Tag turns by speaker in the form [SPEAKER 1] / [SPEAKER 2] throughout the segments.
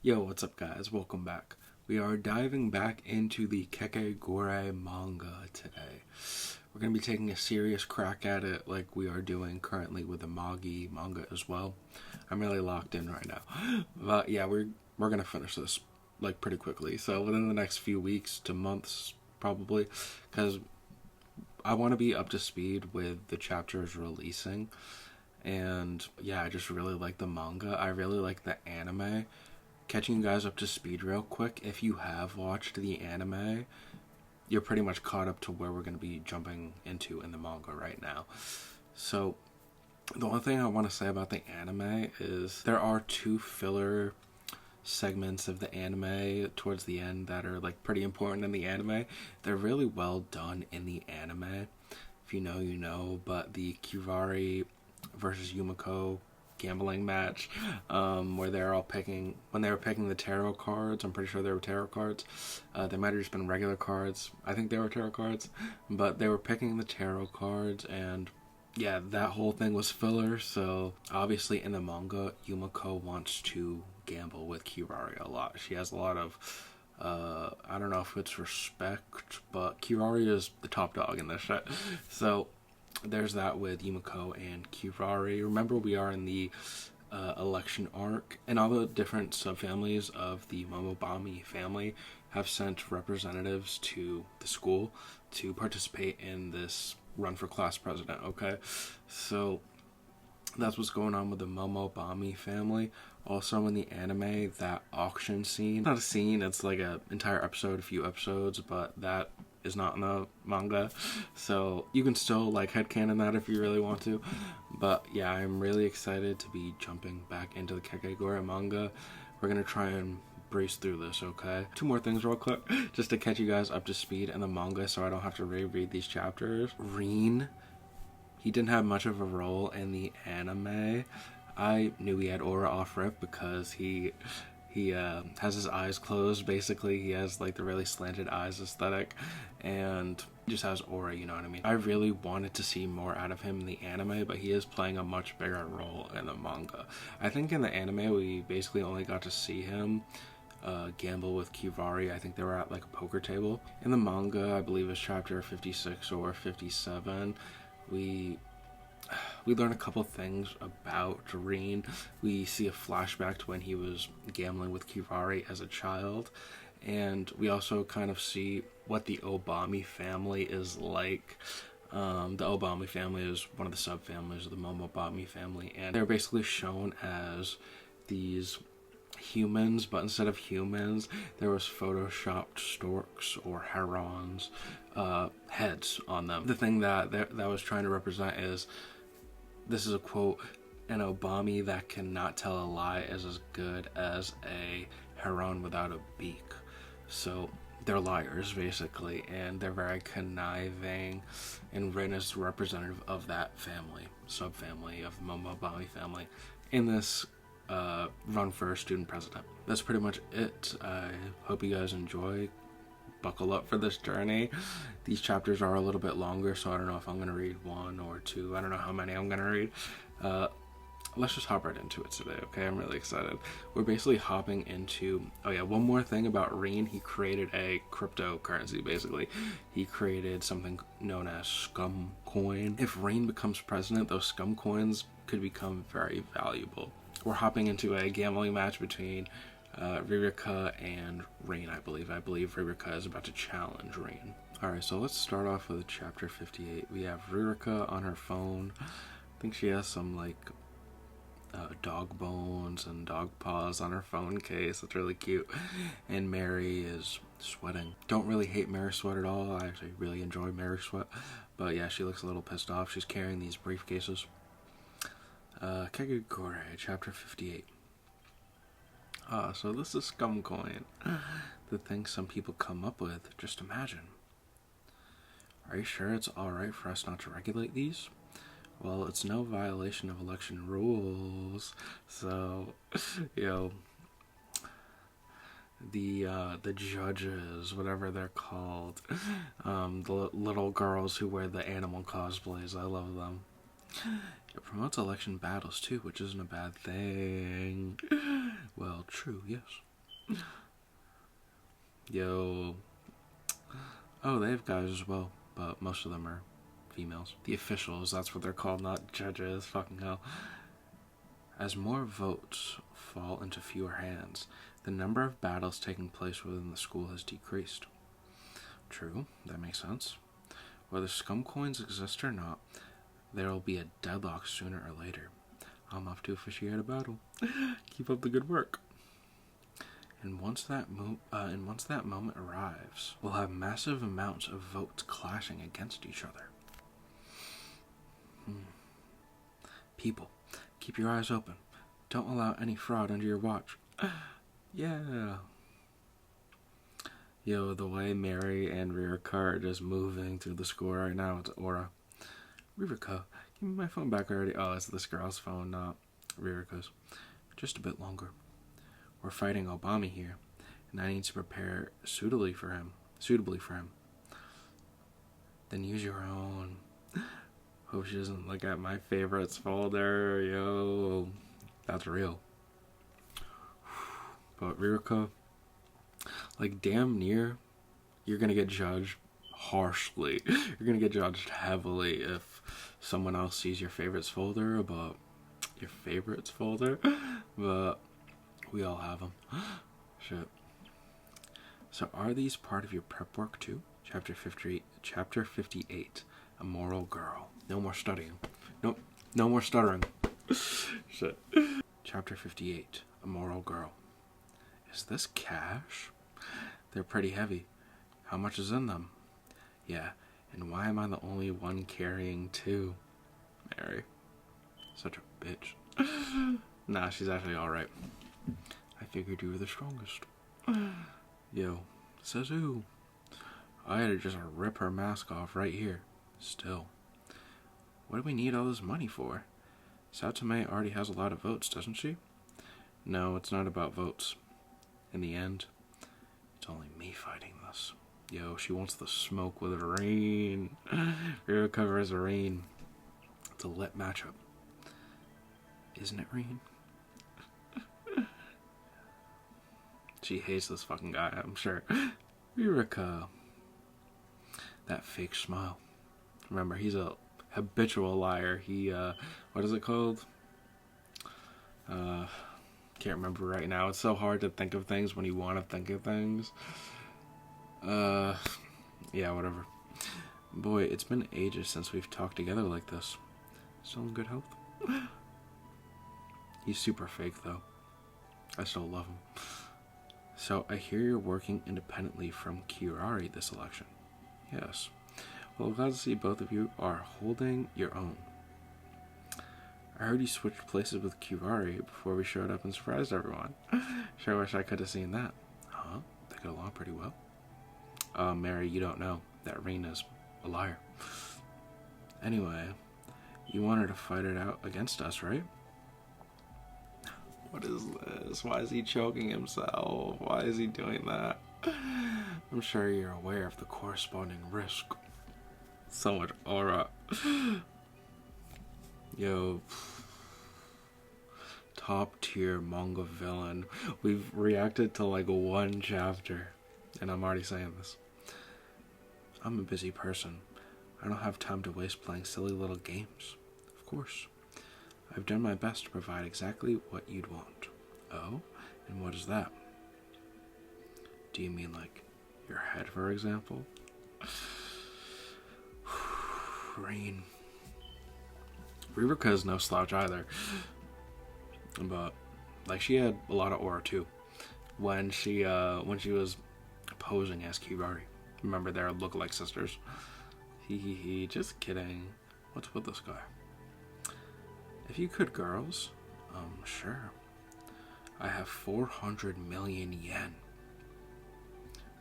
[SPEAKER 1] Yo, what's up guys? Welcome back. We are diving back into the Kakegurui manga today. We're going to be taking a serious crack at it like we are doing currently with the Magi manga as well. I'm really locked in right now. But yeah, we're going to finish this like pretty quickly. So within the next few weeks to months probably, because I want to be up to speed with the chapters releasing. And yeah, I just really like the manga. I really like the anime. Catching you guys up to speed real quick, if you have watched the anime, you're pretty much caught up to where we're going to be jumping into in the manga right now. So the one thing I want to say about the anime is there are two filler segments of the anime towards the end that are like pretty important in the anime. They're really well done in the anime. If you know, you know. But the Kivari versus Yumiko gambling match, where they're all picking, when they were picking the tarot cards, I'm pretty sure they were tarot cards. They might have just been regular cards. I think they were tarot cards, but they were picking the tarot cards, and yeah, that whole thing was filler. So obviously in the manga, Yumiko wants to gamble with Kirari a lot. She has a lot of I don't know if it's respect, but Kirari is the top dog in this shit. So there's that with Yumiko and Kirari. Remember, we are in the election arc, and all the different subfamilies of the Momobami family have sent representatives to the school to participate in this run for class president, okay? So that's what's going on with the Momobami family. Also in the anime, that auction scene, not a scene, it's like an entire episode, a few episodes, but that is not in the manga, so you can still like headcanon that if you really want to. But yeah, I'm really excited to be jumping back into the Kakegurui manga. We're gonna try and breeze through this, okay? Two more things real quick, just to catch you guys up to speed in the manga so I don't have to reread these chapters. Rin, he didn't have much of a role in the anime. I knew he had aura off rip because he has his eyes closed, basically. He has like the really slanted eyes aesthetic, and just has aura, you know what I mean? I really wanted to see more out of him in the anime, but he is playing a much bigger role in the manga. I think in the anime we basically only got to see him gamble with Kivari. I think they were at like a poker table. In the manga, I believe it's chapter 56 or 57, we learn a couple things about Rin. We see a flashback to when he was gambling with Kivari as a child, and we also kind of see what the Obami family is like. The Obami family is one of the subfamilies of the Momobami family, and they're basically shown as these humans, but instead of humans, there was photoshopped storks or herons heads on them. The thing that was trying to represent is, this is a quote, an Obami that cannot tell a lie is as good as a heron without a beak. So they're liars, basically, and they're very conniving, and Rin is representative of that family, subfamily of the Momobami family, in this run for student president. That's pretty much it. I hope you guys enjoy. Buckle up for this journey. These chapters are a little bit longer, so I don't know if I'm going to read one or two. I don't know how many I'm going to read. Let's just hop right into it today, okay? I'm really excited. We're basically hopping into... Oh yeah, one more thing about Rin. He created a cryptocurrency, basically. He created something known as scum coin. If Rin becomes president, those scum coins could become very valuable. We're hopping into a gambling match between Ririka and Rin, I believe. I believe Ririka is about to challenge Rin. Alright, so let's start off with chapter 58. We have Ririka on her phone. I think she has some like dog bones and dog paws on her phone case. It's really cute. And Mary is sweating. Don't really hate Mary Sweat at all. I actually really enjoy Mary Sweat. But yeah, she looks a little pissed off. She's carrying these briefcases. Kakegurui, chapter 58. So this is scum coin. The thing some people come up with. Just imagine. Are you sure it's alright for us not to regulate these? Well, it's no violation of election rules. So, you know, the judges, whatever they're called, the little girls who wear the animal cosplays, I love them. It promotes election battles too, which isn't a bad thing. Well, true, yes. Yo. Oh, they have guys as well, but most of them are females. The officials, that's what they're called, not judges. Fucking hell. As more votes fall into fewer hands, the number of battles taking place within the school has decreased. True, that makes sense. Whether scum coins exist or not, there will be a deadlock sooner or later. I'm off to officiate a battle. Keep up the good work. And once that moment arrives, we'll have massive amounts of votes clashing against each other. People, keep your eyes open. Don't allow any fraud under your watch. Yeah. Yo, the way Mary and Ririka are just moving through the school right now, it's aura. Ririka, give me my phone back already. Oh, it's this girl's phone, not Ririka's. Just a bit longer. We're fighting Obama here, and I need to prepare suitably for him. Then use your own. Hope she doesn't look at my favorites folder. Yo, that's real. But Ririka, like damn near, you're gonna get judged harshly. You're gonna get judged heavily if someone else sees your favorites folder, but we all have them. Shit. So are these part of your prep work too? Chapter 58, A Moral Girl. No more studying. Nope, no more stuttering. Shit. Chapter 58, A Moral Girl. Is this cash? They're pretty heavy. How much is in them? Yeah, and why am I the only one carrying two? Mary. Such a bitch. Nah, she's actually alright. I figured you were the strongest. Yo, says who? I had to just rip her mask off right here. Still. What do we need all this money for? Satsume already has a lot of votes, doesn't she? No, it's not about votes. In the end, it's only me fighting this. Yo, she wants the smoke with Rin. Ririka versus Rin. It's a lit matchup. Isn't it, Rin? She hates this fucking guy, I'm sure. Ririka. That fake smile. Remember, he's a habitual liar. He, what is it called? Can't remember right now. It's so hard to think of things when you want to think of things. Yeah, whatever. Boy, it's been ages since we've talked together like this. Still in good health? He's super fake, though. I still love him. So, I hear you're working independently from Kirari this election. Yes. Well, glad to see both of you are holding your own. I heard you switched places with Kirari before we showed up and surprised everyone. Sure wish I could have seen that. Huh? They get along pretty well. Mary, you don't know that Rena's a liar. Anyway, you wanted to fight it out against us, right? What is this? Why is he choking himself? Why is he doing that? I'm sure you're aware of the corresponding risk. So much aura. Yo. Top tier manga villain. We've reacted to like one chapter, and I'm already saying this. I'm a busy person. I don't have time to waste playing silly little games. Of course. I've done my best to provide exactly what you'd want. Oh? And what is that? Do you mean like your head, for example? Rain. Ririka's no slouch either. But like she had a lot of aura too. When she was posing as Kirari. Remember their look-alike sisters. He just kidding. What's with this guy? If you could, girls. Sure. I have 400 million yen.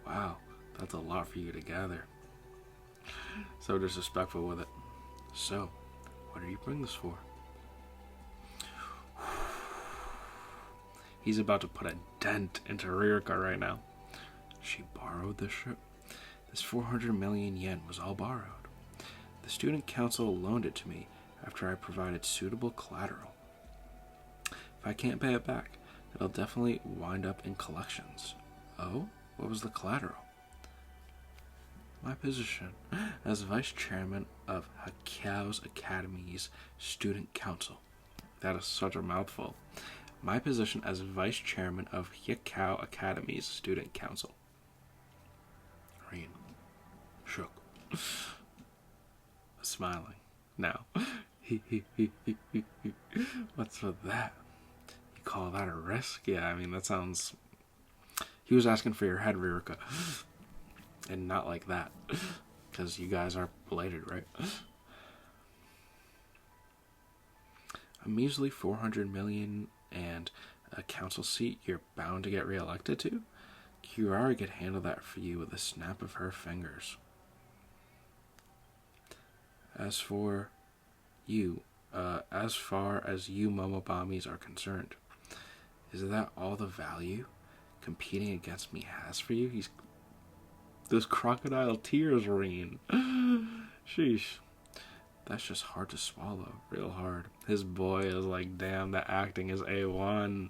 [SPEAKER 1] Wow, that's a lot for you to gather. So disrespectful with it. So, what do you bring this for? He's about to put a dent into Ririka right now. She borrowed this shit? This 400 million yen was all borrowed. The student council loaned it to me after I provided suitable collateral. If I can't pay it back, It'll definitely wind up in collections. Oh? What was the collateral? My position as vice chairman of Hakkao's Academy's Student Council. That is such a mouthful. My position as vice chairman of Hakkao Academy's Student Council. Rin shook, smiling. Now, what's with that? You call that a risk? Yeah, I mean, that sounds... He was asking for your head, Ririka. And not like that. Because you guys are related, right? A measly 400 million and a council seat you're bound to get reelected to? Kirari could handle that for you with a snap of her fingers. As far as you Momobamis are concerned, is that all the value competing against me has for you? Those crocodile tears, Rin. Sheesh. That's just hard to swallow. Real hard. His boy is like, damn, the acting is A1.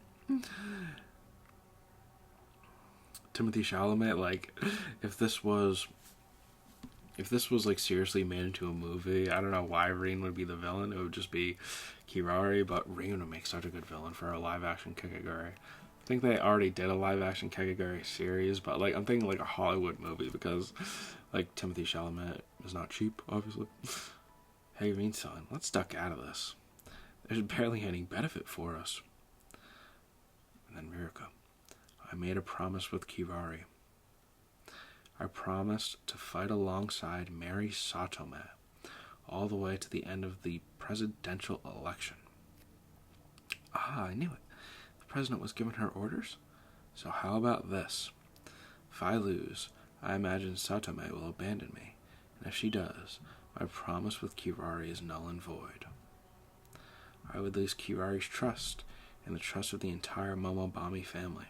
[SPEAKER 1] Timothy Chalamet, like, if this was like seriously made into a movie, I don't know why Rin would be the villain. It would just be Kirari, but Rin would make such a good villain for a live action Kakegurui. I think they already did a live action Kakegurui series, but like I'm thinking like a Hollywood movie because like Timothy Chalamet is not cheap, obviously. Hey Rin-san, let's duck out of this. There's barely any benefit for us. And then Ririka. I made a promise with Kirari. I promised to fight alongside Mary Satome all the way to the end of the presidential election. Ah, I knew it. The president was giving her orders? So how about this? If I lose, I imagine Satome will abandon me, and if she does, my promise with Kirari is null and void. I would lose Kirari's trust, and the trust of the entire Momobami family.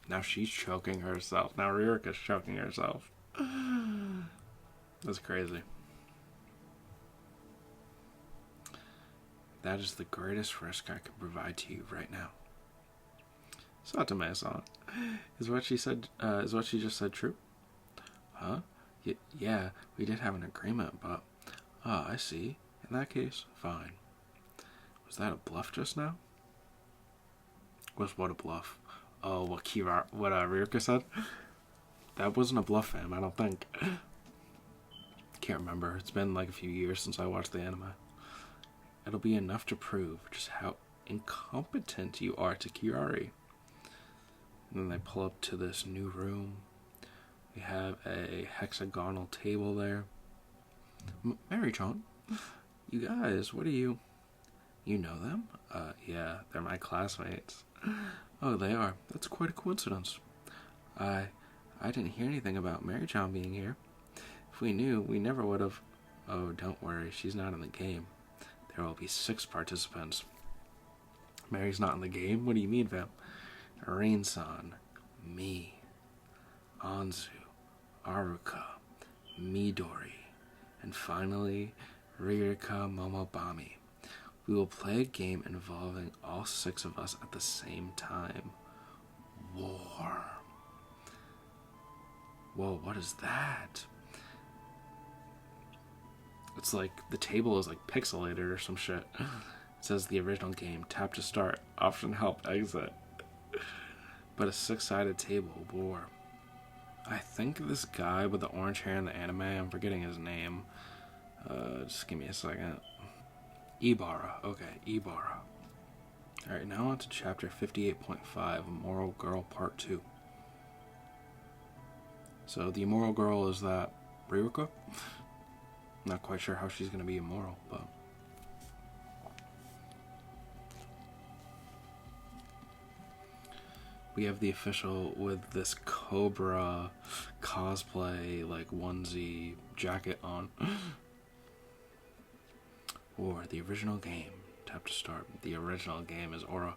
[SPEAKER 1] Now she's choking herself. Now Ririka's choking herself. That's crazy. That is the greatest risk I can provide to you right now. Satome-san, is what she just said true? Huh? Yeah, we did have an agreement, but... Ah, I see. In that case, fine. Was that a bluff just now? Was what a bluff? Oh, what Ririka said? That wasn't a bluff, fam, I don't think. Can't remember. It's been like a few years since I watched the anime. It'll be enough to prove just how incompetent you are to Kirari. And then they pull up to this new room. We have a hexagonal table there. Mary-chan, you guys, what are you... You know them? Yeah, they're my classmates. Oh, they are. That's quite a coincidence. I didn't hear anything about Mary-chan being here. If we knew, we never would have... Oh, don't worry, she's not in the game. There will be 6 participants. Mary's not in the game? What do you mean, fam? Rin-san, me, Anzu, Aruka, Midori, and finally, Ririka Momobami. We will play a game involving all 6 of us at the same time. War. Whoa, what is that? It's like, the table is like pixelated or some shit. It says the original game, tap to start, option help, exit. But a 6-sided table, war. I think this guy with the orange hair in the anime, I'm forgetting his name. Just give me a second. Ibarra. Okay, Ibarra. Alright, now on to chapter 58.5, Immoral Girl Part 2. So the immoral girl is that Ririka? Not quite sure how she's going to be immoral, but... We have the official with this Cobra cosplay, like, onesie jacket on. Or the original game. Tap to start. The original game is Aura.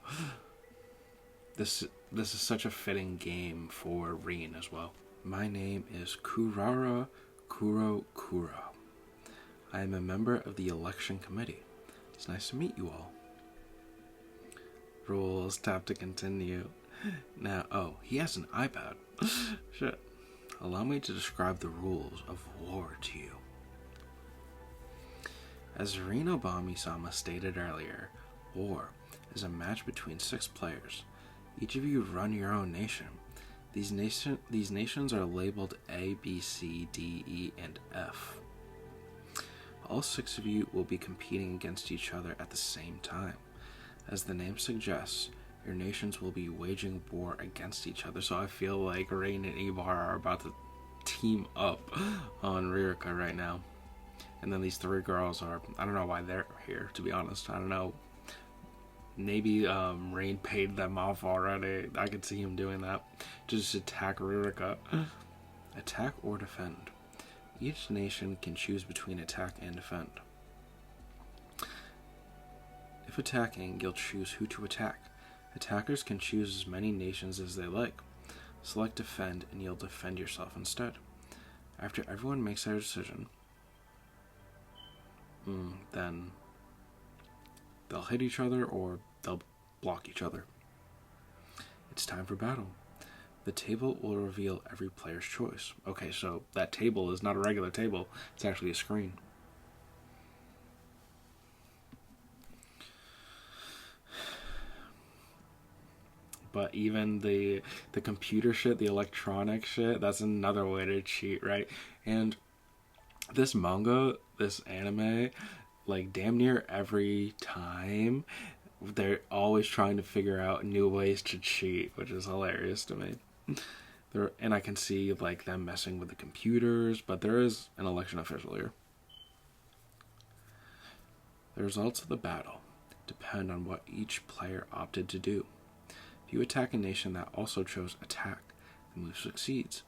[SPEAKER 1] This is such a fitting game for Rin as well. My name is Kurara Kurokura. I am a member of the election committee. It's nice to meet you all. Rules, tap to continue. Now, oh, he has an iPad. Shit. Allow me to describe the rules of war to you. As Rin Obami-sama stated earlier, war is a match between 6 players. Each of you run your own nation. These nations are labeled A, B, C, D, E, and F. All 6 of you will be competing against each other at the same time. As the name suggests, your nations will be waging war against each other. So I feel like Rin and Ibar are about to team up on Ririka right now. And then these 3 girls are, I don't know why they're here, to be honest. I don't know. Maybe Rin paid them off already. I could see him doing that. Just attack Ririka. Attack or defend. Each nation can choose between attack and defend. If attacking, you'll choose who to attack. Attackers can choose as many nations as they like. Select defend and you'll defend yourself instead. After everyone makes their decision, then they'll hit each other or they'll block each other. It's time for battle. The table will reveal every player's choice. Okay, so that table is not a regular table. It's actually a screen. But even the computer shit, the electronic shit, that's another way to cheat, right? And this manga, this anime, like damn near every time, they're always trying to figure out new ways to cheat, which is hilarious to me. And I can see like them messing with the computers, but there is an election official here. The results of the battle depend on what each player opted to do. If you attack a nation that also chose attack, the move succeeds.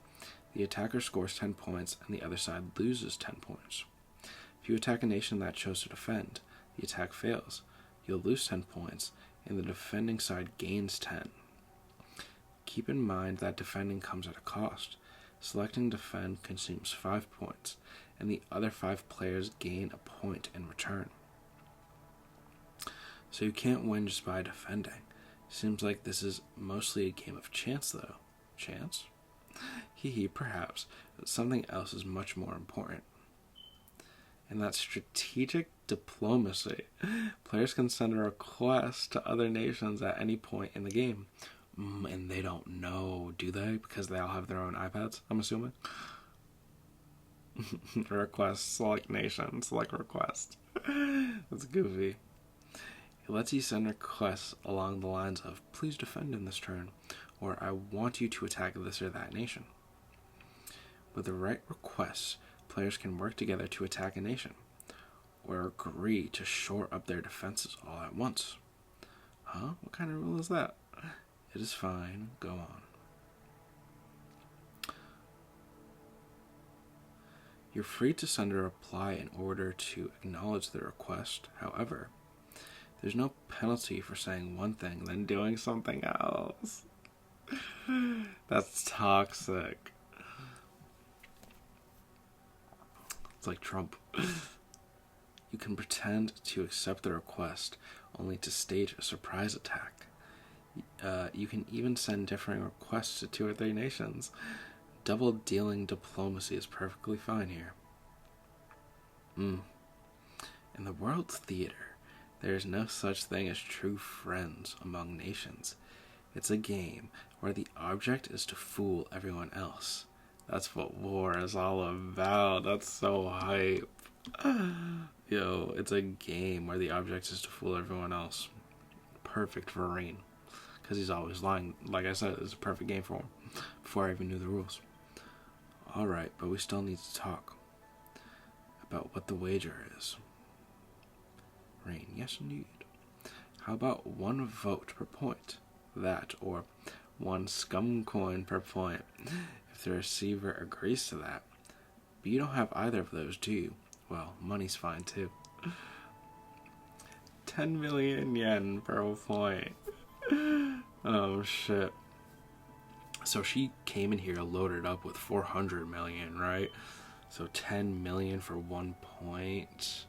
[SPEAKER 1] The attacker scores 10 points and the other side loses 10 points. If you attack a nation that chose to defend, the attack fails. You'll lose 10 points and the defending side gains 10. Keep in mind that defending comes at a cost. Selecting defend consumes 5 points, and the other 5 players gain a point in return. So you can't win just by defending. Seems like this is mostly a game of chance, though. Chance? Hee, perhaps, but something else is much more important. And that's strategic diplomacy. Players can send a request to other nations at any point in the game. And they don't know, do they? Because they all have their own iPads, I'm assuming. Request, select nation, select request. That's goofy. It lets you send requests along the lines of, please defend in this turn, or I want you to attack this or that nation. With the right requests, players can work together to attack a nation, or agree to shore up their defenses all at once. Huh? What kind of rule is that? It is fine. Go on. You're free to send a reply in order to acknowledge the request. However, there's no penalty for saying one thing then doing something else. That's toxic. It's like Trump. You can pretend to accept the request only to stage a surprise attack. You can even send differing requests to 2 or 3 nations. Double-dealing diplomacy is perfectly fine here. In the world theater, there is no such thing as true friends among nations. It's a game where the object is to fool everyone else. That's what war is all about. That's so hype. Yo, it's a game where the object is to fool everyone else. Perfect for Rin. Because he's always lying. Like I said, it's a perfect game for him. Before I even knew the rules. Alright, but we still need to talk about what the wager is. Rin, yes indeed. How about 1 vote per point? That, or 1 scum coin per point, if the receiver agrees to that. But you don't have either of those, do you? Well, money's fine too. 10 million yen per point. Oh shit. So she came in here loaded up with 400 million, right? So 10 million for 1 point.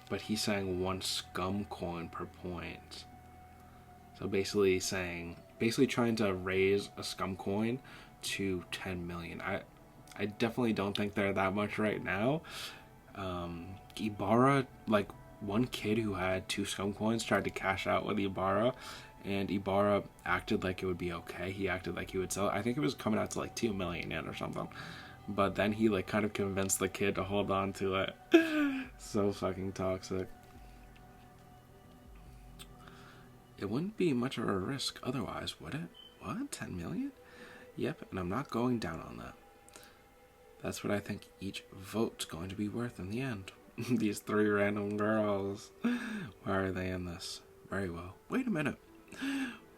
[SPEAKER 1] but he's saying 1 scum coin per point. So basically trying to raise a scum coin to 10 million. I definitely don't think they're that much right now. Ibarra, like, one kid who had 2 scum coins tried to cash out with Ibarra, and Ibarra acted like it would be okay. He acted like he would sell it. I think it was coming out to like 2 million yen or something. But then he like kind of convinced the kid to hold on to it. So fucking toxic. It wouldn't be much of a risk otherwise, would it? What? 10 million? Yep, and I'm not going down on that. That's what I think each vote's going to be worth in the end. These 3 random girls. Why are they in this? Very well. Wait a minute.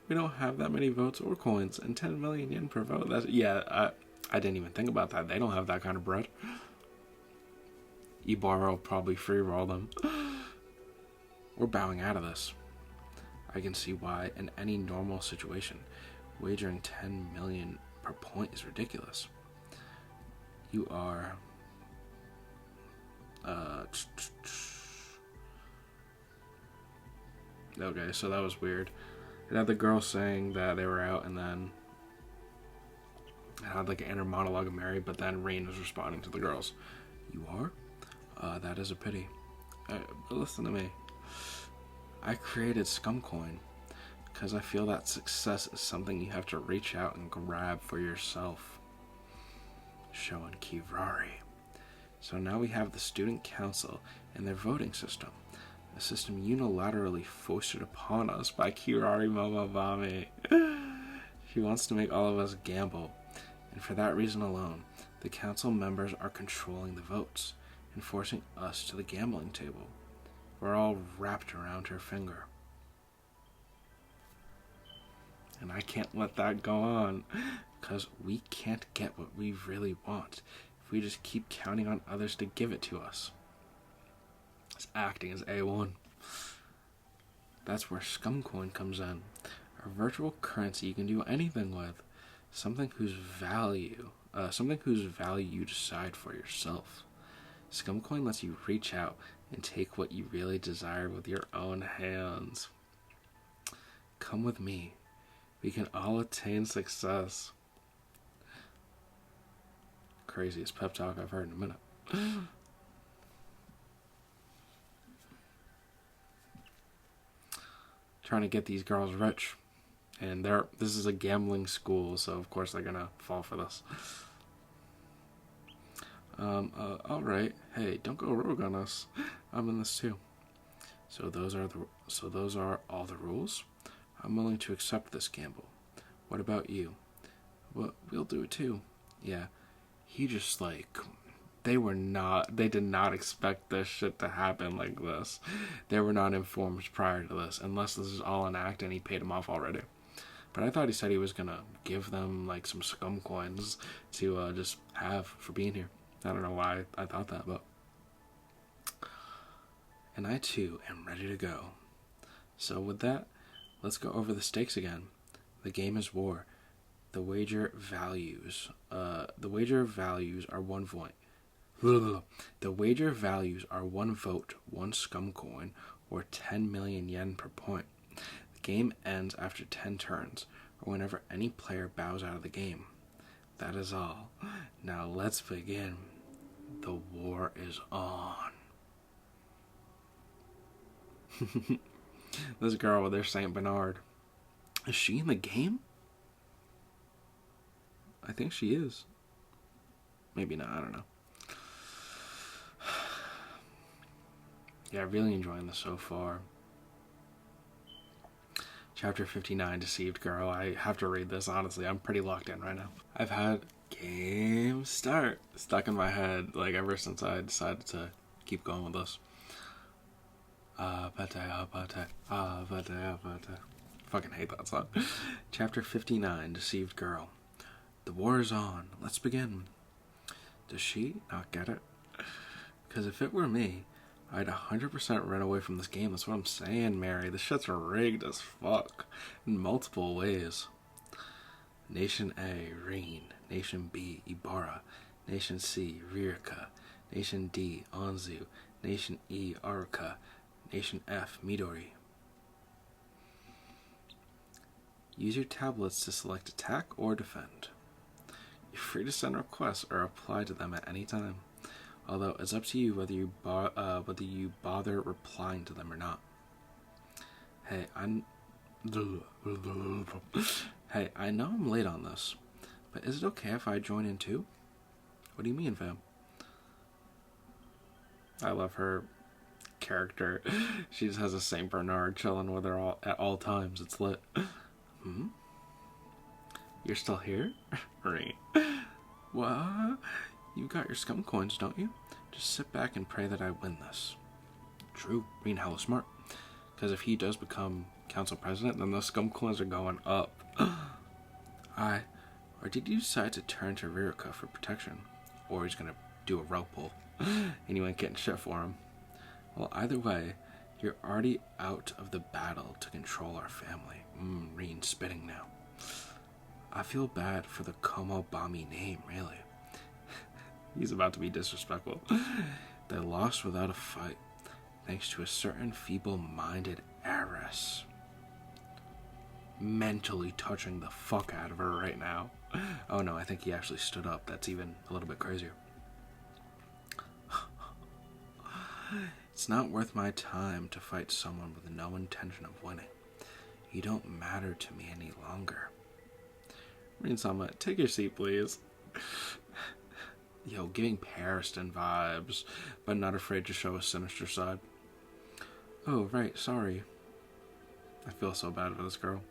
[SPEAKER 1] We don't have that many votes or coins, and 10 million yen per vote. I didn't even think about that. They don't have that kind of bread. Ibarra will probably free roll them. We're bowing out of this. I can see why in any normal situation, wagering 10 million per point is ridiculous. You are... Okay, so that was weird. It had the girl saying that they were out, and then it had like an inner monologue of Mary, but then Rin was responding to the girls. You are? That is a pity. Listen to me. I created Scumcoin because I feel that success is something you have to reach out and grab for yourself. Showing Kirari. So now we have the student council and their voting system. A system unilaterally foisted upon us by Kirari Momobami. She wants to make all of us gamble, and for that reason alone, the council members are controlling the votes and forcing us to the gambling table. We're all wrapped around her finger. And I can't let that go on, because we can't get what we really want if we just keep counting on others to give it to us. This acting is A1. That's where Scumcoin comes in. A virtual currency you can do anything with. Something whose value you decide for yourself. Scumcoin lets you reach out and take what you really desire with your own hands. Come with me. We can all attain success. Craziest pep talk I've heard in a minute. Trying to get these girls rich. And this is a gambling school, so of course they're gonna fall for this. Alright. Hey, don't go rogue on us. I'm in this too. So those are all the rules? I'm willing to accept this gamble. What about you? Well, we'll do it too. Yeah. He just they did not expect this shit to happen like this. They were not informed prior to this, unless this is all an act and he paid them off already. But I thought he said he was gonna give them like some scum coins to just have for being here. I don't know why I thought that, but... And I too am ready to go. So with that, let's go over the stakes again. The game is war. The wager values are 1 point. The wager values are 1 vote, 1 scum coin, or 10 million yen per point. The game ends after 10 turns, or whenever any player bows out of the game. That is all. Now let's begin. The war is on. This girl with their Saint Bernard. Is she in the game? I think she is. Maybe not, I don't know. Yeah, really enjoying this so far. Chapter 59, Deceived Girl. I have to read this, honestly. I'm pretty locked in right now. I've had game start stuck in my head, like, ever since I decided to keep going with this. Fucking hate that song. Chapter 59, Deceived Girl. The war is on. Let's begin. Does she not get it? Because if it were me, I'd 100% run away from this game. That's what I'm saying, Mary. This shit's rigged as fuck. In multiple ways. Nation A, Rin. Nation B, Ibarra. Nation C, Ririka. Nation D, Anzu. Nation E, Aruka. Nation F, Midori. Use your tablets to select attack or defend. You're free to send requests or apply to them at any time, although it's up to you whether you bother replying to them or not. Hey, I know I'm late on this, but is it okay if I join in too? What do you mean, fam? I love her character. She just has a Saint Bernard chilling with her at all times. It's lit. You're still here? Right. What? You've got your scum coins, don't you? Just sit back and pray that I win this. True. Rin hella smart. Because if he does become council president, then those scum coins are going up. Or did you decide to turn to Ririka for protection? Or he's gonna do a rope pull. And you ain't getting shit for him. Well, either way, you're already out of the battle to control our family. Rin spitting now. I feel bad for the Komobami name, really. He's about to be disrespectful. They lost without a fight, thanks to a certain feeble-minded heiress. Mentally touching the fuck out of her right now. Oh no, I think he actually stood up. That's even a little bit crazier. It's not worth my time to fight someone with no intention of winning. You don't matter to me any longer. Rin-sama, take your seat, please. Yo, giving Pariston vibes, but not afraid to show a sinister side. Oh, right, sorry. I feel so bad for this girl.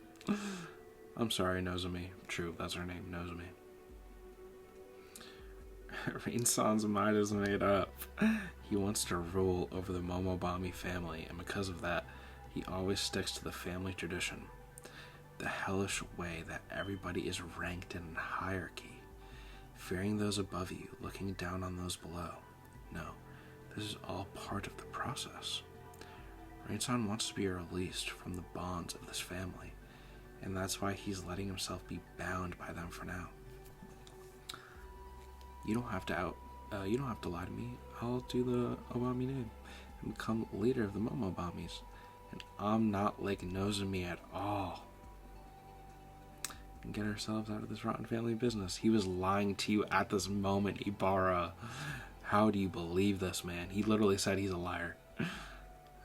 [SPEAKER 1] I'm sorry, Nozomi. True, that's her name, Nozomi. Rin-san's mind is made up. He wants to rule over the Momobami family, and because of that, he always sticks to the family tradition. The hellish way that everybody is ranked in a hierarchy, fearing those above you, looking down on those below. No, this is all part of the process. Rin-san wants to be released from the bonds of this family, and that's why he's letting himself be bound by them for now. You don't have to lie to me. I'll do the Obami name and become leader of the Momobamis. And I'm not like Nozomi at all. And get ourselves out of this rotten family business. He was lying to you at this moment, Ibarra. How do you believe this, man? He literally said he's a liar.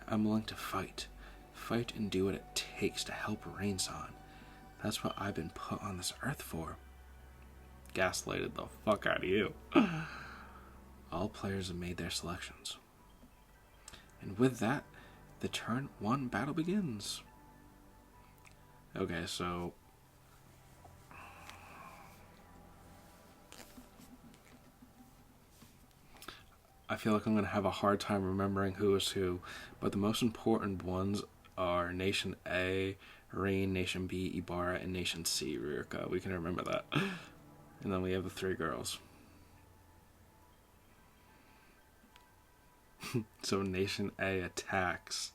[SPEAKER 1] I'm willing to fight. Fight and do what it takes to help Rin-san. That's what I've been put on this earth for. Gaslighted the fuck out of you. All players have made their selections. And with that, the turn 1 battle begins. Okay, so I feel like I'm going to have a hard time remembering who is who, but the most important ones are Nation A, Rin, Nation B, Ibarra, and Nation C, Ririka. We can remember that. And then we have the 3 girls. So Nation A attacks.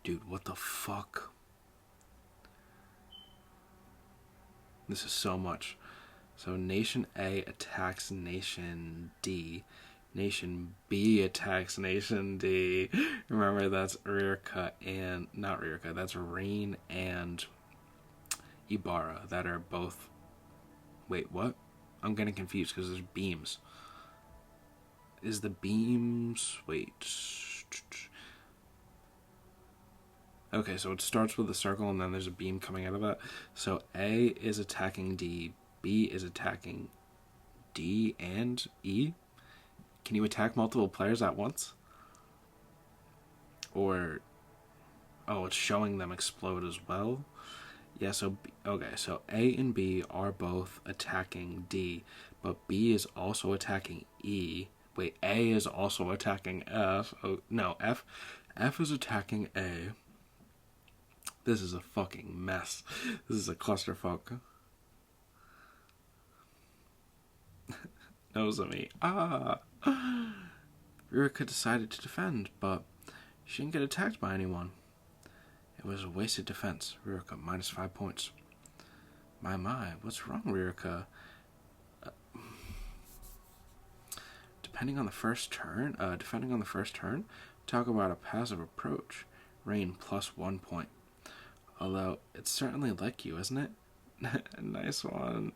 [SPEAKER 1] Dude, what the fuck? This is so much. So Nation A attacks Nation D. Nation B attacks Nation D. Remember, that's Ririka and... Not Ririka, that's Rin and Ibarra that are both... Wait, what? I'm getting confused because there's beams. Is the beams... Wait. Okay, so it starts with a circle and then there's a beam coming out of that. So A is attacking D. B is attacking D and E. Can you attack multiple players at once? Or... Oh, it's showing them explode as well? Yeah, so... Okay, so A and B are both attacking D. But B is also attacking E. Wait, A is also attacking F. Oh, no, F. F is attacking A. This is a fucking mess. This is a clusterfuck. Nozomi. Ririka decided to defend, but she didn't get attacked by anyone. It was a wasted defense. Ririka, minus 5 points. My, what's wrong, Ririka? To defending on the first turn, talk about a passive approach. Rin plus 1 point. Although, it's certainly like you, isn't it? Nice one.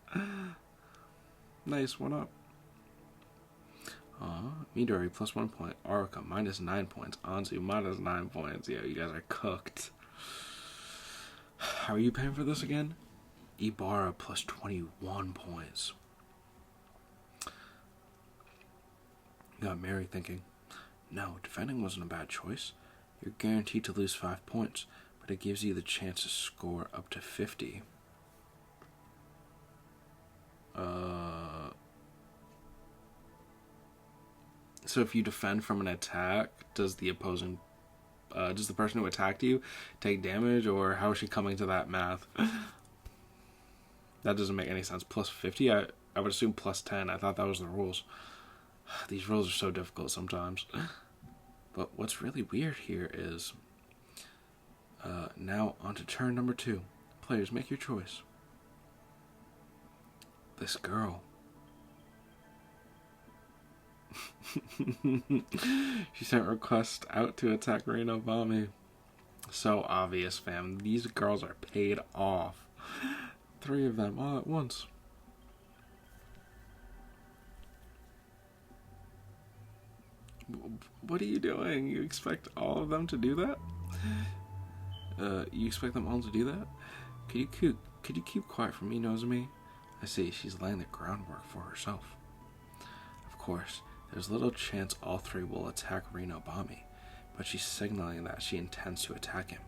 [SPEAKER 1] Nice one up. Midori plus 1 point. Aruka minus 9 points. Anzu minus 9 points. Yo, you guys are cooked. How are you paying for this again? Ibarra plus 21 points. Got Mary thinking, no, defending wasn't a bad choice. You're guaranteed to lose 5 points, but it gives you the chance to score up to 50. So if you defend from an attack, does the person who attacked you take damage, or how is she coming to that math? That doesn't make any sense. Plus 50? I would assume plus 10. I thought that was the rules. These rules are so difficult sometimes. But what's really weird here is, now on to turn number 2. Players, make your choice. This girl. She sent requests out to attack Rin and Ririka. So obvious, fam. These girls are paid off. 3 of them all at once. What are you doing? You expect all of them to do that? You expect them all to do that? Could you keep quiet from me, Nozomi? I see, she's laying the groundwork for herself. Of course, there's little chance all 3 will attack Rin and Ririka, but she's signaling that she intends to attack him.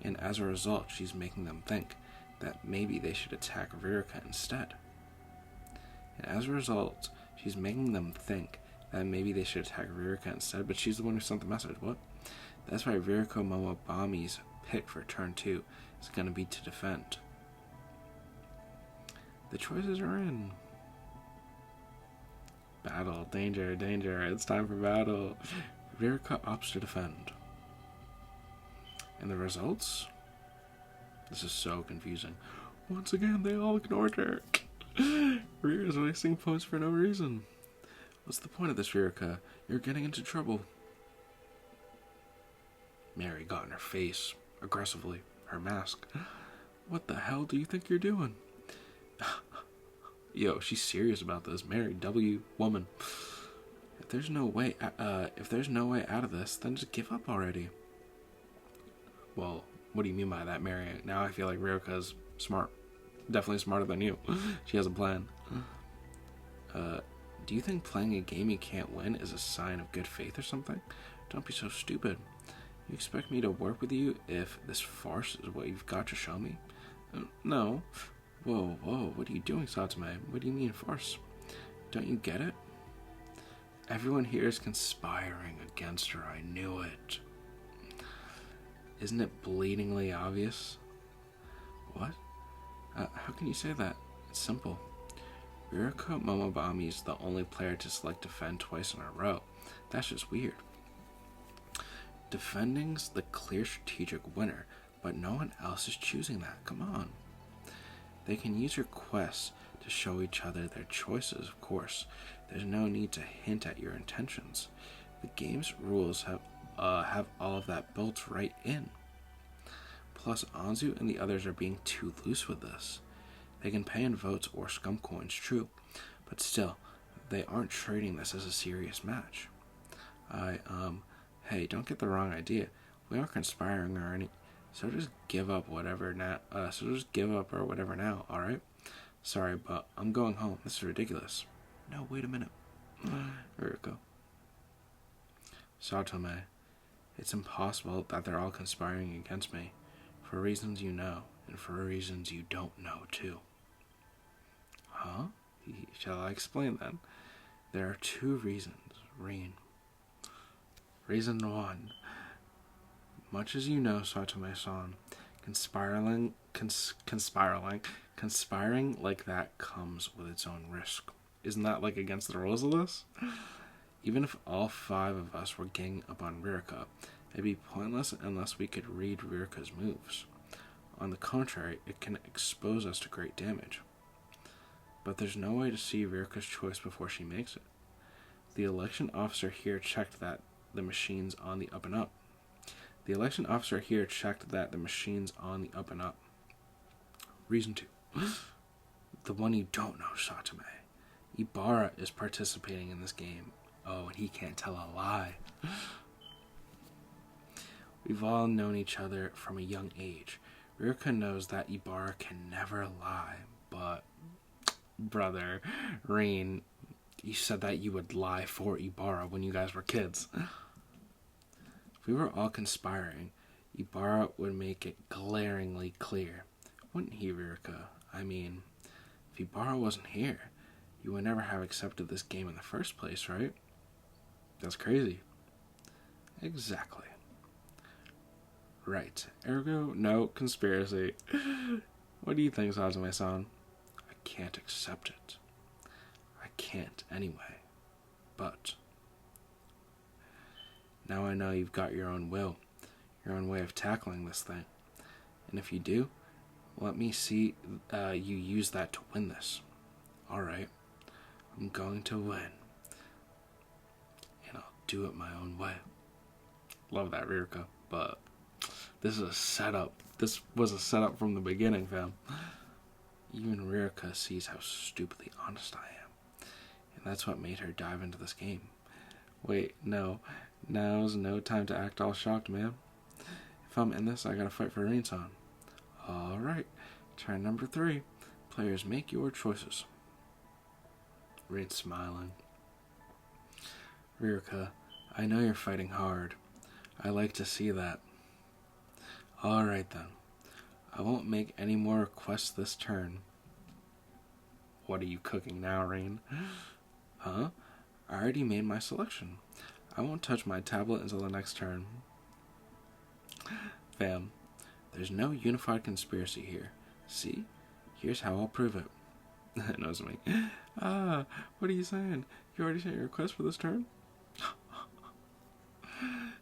[SPEAKER 1] And as a result, she's making them think that maybe they should attack Ririka instead. But she's the one who sent the message. What? That's why Ririka Momobami's pick for turn 2 is going to be to defend. The choices are in. Battle. Danger, danger. It's time for battle. Ririka opts to defend. And the results? This is so confusing. Once again, they all ignored her. Ririka's wasting points for no reason. What's the point of this, Ririka? You're getting into trouble. Mary got in her face, aggressively, her mask. What the hell do you think you're doing? Yo, she's serious about this. Mary, W, woman. If there's no way out of this, then just give up already. Well, what do you mean by that, Mary? Now I feel like Ririka's smart. Definitely smarter than you. She has a plan. Do you think playing a game you can't win is a sign of good faith or something? Don't be so stupid. You expect me to work with you if this farce is what you've got to show me? No. Whoa, what are you doing, Satsume? What do you mean, farce? Don't you get it? Everyone here is conspiring against her. I knew it. Isn't it bleedingly obvious? What? How can you say that? It's simple. Ririka Momobami is the only player to select defend twice in a row. That's just weird. Defending's the clear strategic winner, but no one else is choosing that. Come on. They can use requests to show each other their choices, of course. There's no need to hint at your intentions. The game's rules have all of that built right in. Plus, Anzu and the others are being too loose with this. They can pay in votes or scum coins, true, but still, they aren't treating this as a serious match. Hey, don't get the wrong idea. We aren't conspiring or any, so just give up or whatever now, alright? Sorry, but I'm going home. This is ridiculous. No, wait a minute. Ririka. Satome, it's impossible that they're all conspiring against me, for reasons you know, and for reasons you don't know, too. Huh? Shall I explain then? There are 2 reasons, Rin. Reason 1. Much as you know, Satome-san, conspiring like that comes with its own risk. Isn't that like against the rules of this? Even if all 5 of us were ganging up on Ririka, it'd be pointless unless we could read Ririka's moves. On the contrary, it can expose us to great damage. But there's no way to see Ririka's choice before she makes it. The election officer here checked that the machine's on the up and up. The election officer here checked that the machine's on the up and up. Reason 2. The one you don't know, Satame. Ibarra is participating in this game. Oh, and he can't tell a lie. We've all known each other from a young age. Ririka knows that Ibarra can never lie, but... Brother, Rin, you said that you would lie for Ibarra when you guys were kids. If we were all conspiring, Ibarra would make it glaringly clear. Wouldn't he, Ririka? I mean, if Ibarra wasn't here, you would never have accepted this game in the first place, right? That's crazy. Exactly. Right. Ergo, no conspiracy. What do you think, Sazame-san? I can't accept it. I can't anyway. But now I know you've got your own will, your own way of tackling this thing. And if you do, let me see you use that to win this. Alright. I'm going to win. And I'll do it my own way. Love that, Ririka. But this is a setup. This was a setup from the beginning, fam. Even Ririka sees how stupidly honest I am. And that's what made her dive into this game. Wait, no. Now's no time to act all shocked, ma'am. If I'm in this, I gotta fight for Rin-san. Alright. Turn number 3. Players, make your choices. Rin smiling. Ririka, I know you're fighting hard. I like to see that. Alright then. I won't make any more requests this turn. What are you cooking now, Rin? Huh? I already made my selection. I won't touch my tablet until the next turn. Fam, there's no unified conspiracy here. See? Here's how I'll prove it. It knows me. What are you saying? You already sent your request for this turn?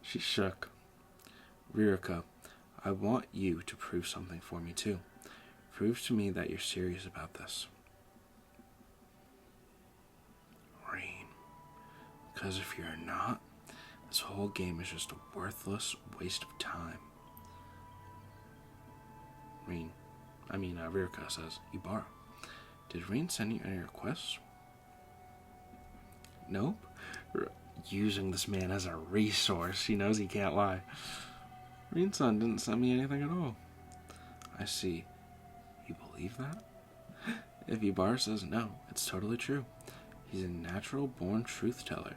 [SPEAKER 1] She shook. Ririka, I want you to prove something for me too. Prove to me that you're serious about this. Rin. Because if you're not, this whole game is just a worthless waste of time. Ririka says, Ibarra, did Rin send you any requests? Nope. Using this man as a resource. She knows he can't lie. Rin-san didn't send me anything at all. I see. You believe that? If Ibarra says no, it's totally true. He's a natural-born truth-teller,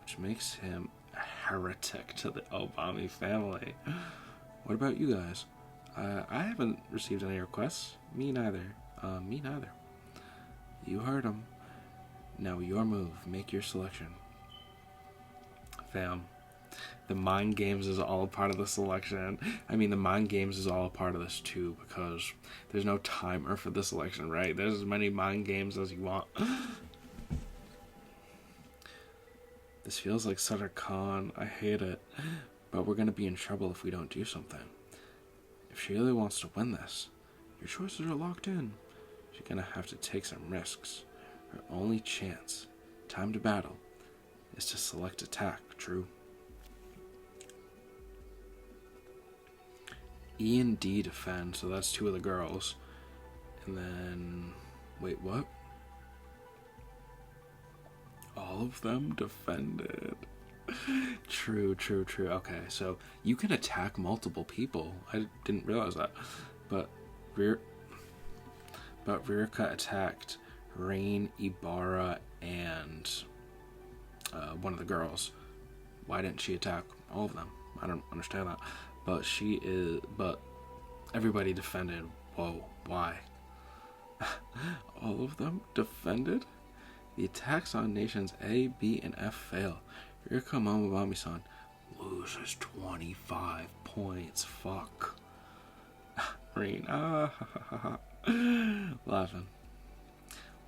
[SPEAKER 1] which makes him a heretic to the Obami family. What about you guys? I haven't received any requests. Me neither. Me neither. You heard him. Now your move. Make your selection. Fam. The mind games is all a part of the selection. The mind games is all a part of this too, because there's no timer for the selection, right? There's as many mind games as you want. This feels like such a con. I hate it. But we're gonna be in trouble if we don't do something. If she really wants to win this, your choices are locked in. She's gonna have to take some risks. Her only chance, time to battle, is to select attack, true? E and D defend, so that's 2 of the girls. And then... Wait, what? All of them defended. True. Okay, so you can attack multiple people. I didn't realize that. But Ririka attacked Rin, Ibarra, and one of the girls. Why didn't she attack all of them? I don't understand that. But everybody defended. Whoa, why? All of them defended? The attacks on nations A, B, and F fail. Ririka Momobami-san loses 25 points. Fuck. Rin, laughing.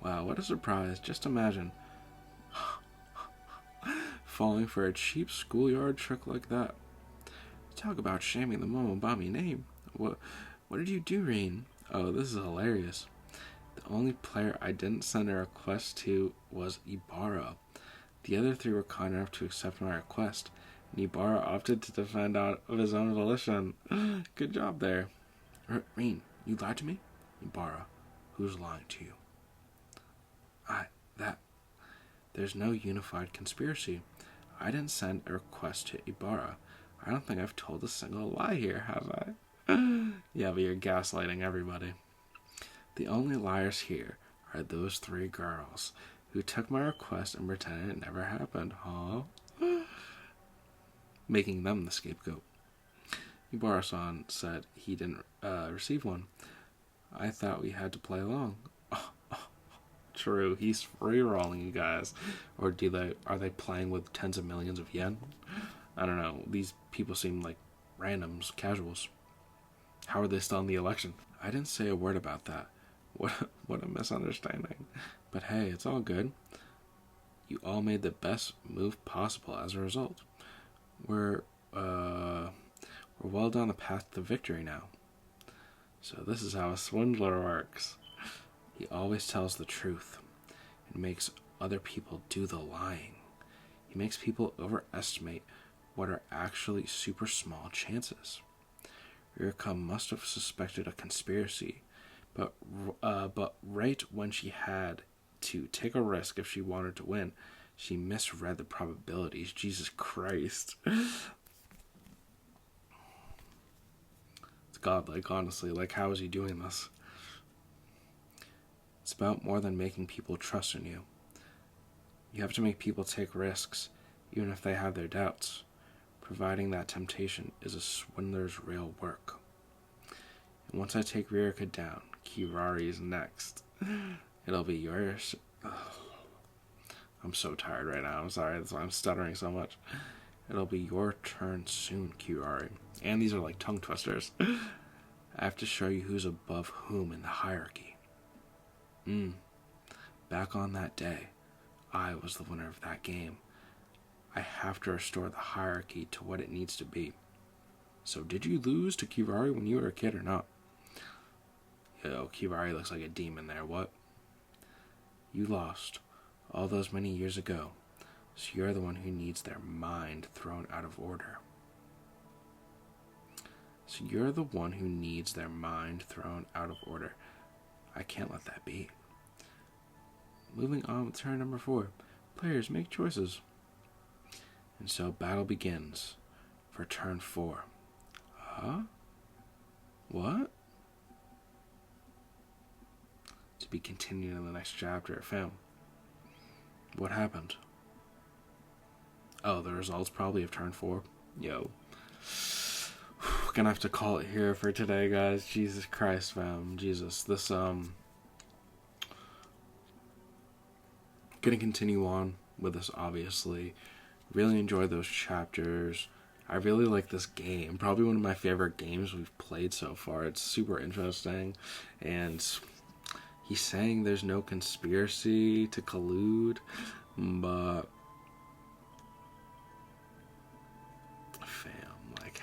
[SPEAKER 1] Wow, what a surprise. Just imagine falling for a cheap schoolyard trick like that. Talk about shaming the Momobami name. What did you do, Rin? Oh, this is hilarious. The only player I didn't send a request to was Ibarra. The other three were kind enough to accept my request, and Ibara opted to defend out of his own volition. Good job there. Rin, you lied to me? Ibara, who's lying to you? There's no unified conspiracy. I didn't send a request to Ibara. I don't think I've told a single lie here, have I? Yeah, but you're gaslighting everybody. The only liars here are those three girls who took my request and pretended it never happened, huh? Making them the scapegoat. Ibara-san said he didn't receive one. I thought we had to play along. True, he's free-rolling, you guys. Or are they playing with tens of millions of yen? I don't know. These people seem like randoms, casuals. How are they still in the election? I didn't say a word about that. What a misunderstanding. But hey, it's all good. You all made the best move possible as a result. We're well down the path to victory now. So this is how a swindler works. He always tells the truth and makes other people do the lying. He makes people overestimate what are actually super small chances. Ririka must have suspected a conspiracy, but right when she had to take a risk if she wanted to win, she misread the probabilities. Jesus Christ. It's godlike, honestly. Like, how is he doing this? It's about more than making people trust in you. You have to make people take risks, even if they have their doubts. Providing that temptation is a swindler's real work. And once I take Ririka down, Kirari is next. It'll be yours. I'm so tired right now. I'm sorry. That's why I'm stuttering so much. It'll be your turn soon, Kirari. And these are like tongue twisters. I have to show you who's above whom in the hierarchy. Back on that day, I was the winner of that game. I have to restore the hierarchy to what it needs to be. So did you lose to Kirari when you were a kid or not? Yo, Kirari looks like a demon there, what? You lost all those many years ago, so you're the one who needs their mind thrown out of order. I can't let that be. Moving on with turn number 4. Players, make choices. And so battle begins for turn 4. Huh? What? To be continued in the next chapter, fam. What happened? Oh, the results probably of turn 4. Yo. Gonna have to call it here for today, guys. Jesus Christ, fam. Jesus. This, gonna continue on with this, obviously. Really enjoy those chapters. I really like this game. Probably one of my favorite games we've played so far. It's super interesting. And he's saying there's no conspiracy to collude, but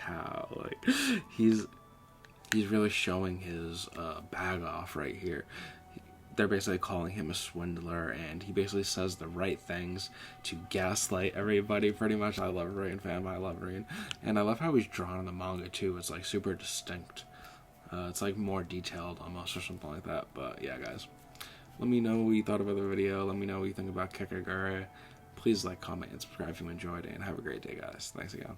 [SPEAKER 1] how, like, he's really showing his bag off right here. They're basically calling him a swindler, and he basically says the right things to gaslight everybody, pretty much. I love Rin, fam. I love Rin. And I love how he's drawn in the manga, too. It's, like, super distinct. It's, like, more detailed, almost, or something like that. But, yeah, guys. Let me know what you thought about the video. Let me know what you think about Kakegurui. Please like, comment, and subscribe if you enjoyed it. And have a great day, guys. Thanks again.